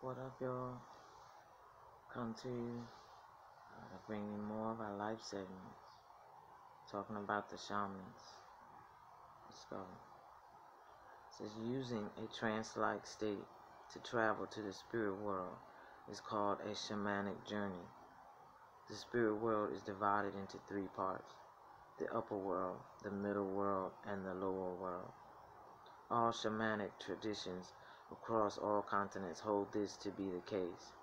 What up, y'all? Come to you to bring you more of our life segments, talking about the shamans. Let's go. It says using a trance-like state to travel to the spirit world is called a shamanic journey. The spirit world is divided into three parts: the upper world, the middle world, and the lower world. All shamanic traditions across all continents hold this to be the case.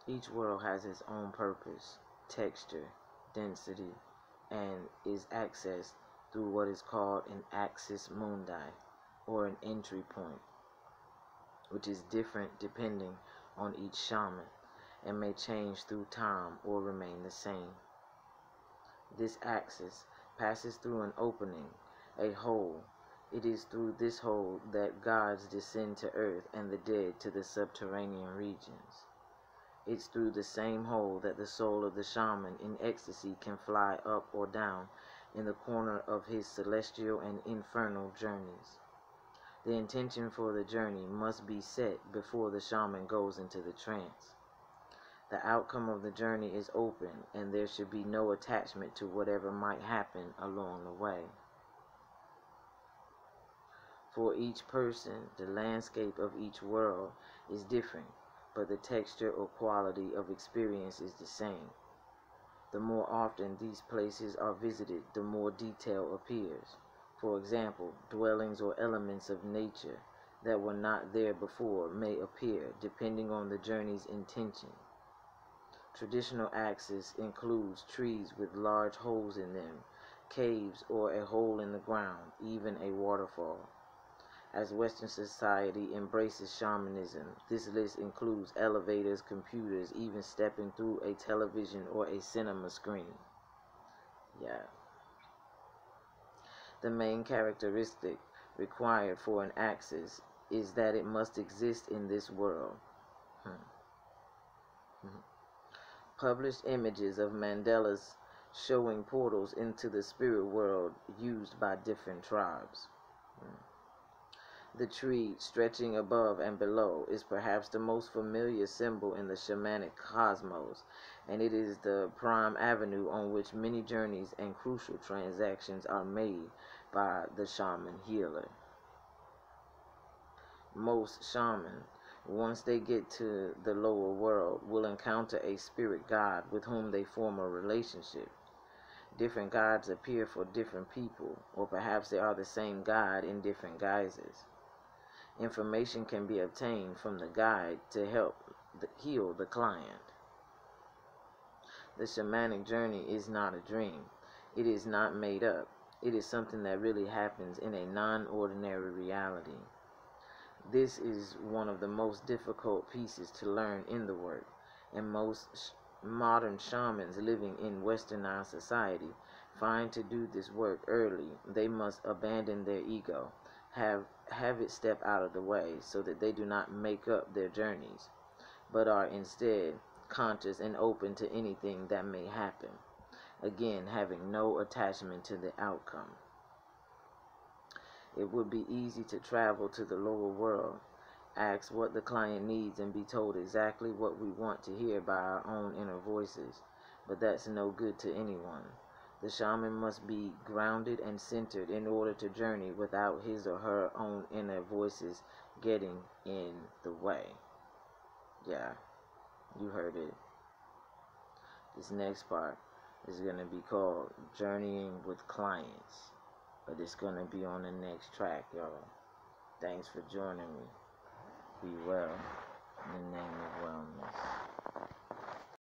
Each world has its own purpose, texture, density, and is accessed through what is called an axis mundi, or an entry point, which is different depending on each shaman and may change through time or remain the same. This axis passes through an opening, a hole. It is through this hole that gods descend to earth and the dead to the subterranean regions. It's through the same hole that the soul of the shaman in ecstasy can fly up or down in the corner of his celestial and infernal journeys. The intention for the journey must be set before the shaman goes into the trance. The outcome of the journey is open, and there should be no attachment to whatever might happen along the way. For each person, the landscape of each world is different, but the texture or quality of experience is the same. The more often these places are visited, the more detail appears. For example, dwellings or elements of nature that were not there before may appear, depending on the journey's intention. Traditional axis includes trees with large holes in them, caves or a hole in the ground, even a waterfall. As Western society embraces shamanism, this list includes elevators, computers, even stepping through a television or a cinema screen. The main characteristic required for an axis is that it must exist in this world. Published images of mandalas showing portals into the spirit world used by different tribes. The tree stretching above and below is perhaps the most familiar symbol in the shamanic cosmos, and it is the prime avenue on which many journeys and crucial transactions are made by the shaman healer. Most shamans, once they get to the lower world, will encounter a spirit god with whom they form a relationship. Different gods appear for different people, or perhaps they are the same god in different guises. Information can be obtained from the guide to help heal the client. The shamanic journey is not a dream. It is not made up. It is something that really happens in a non-ordinary reality. This is one of the most difficult pieces to learn in the work, and most modern shamans living in westernized society find to do this work early, they must abandon their ego, have it step out of the way so that they do not make up their journeys, but are instead conscious and open to anything that may happen, again having no attachment to the outcome. It would be easy to travel to the lower world, ask what the client needs, and be told exactly what we want to hear by our own inner voices, but that's no good to anyone. The shaman must be grounded and centered in order to journey without his or her own inner voices getting in the way. Yeah, you heard it. This next part is going to be called Journeying with Clients, but it's going to be on the next track, y'all. Thanks for joining me. Be well in the name of wellness.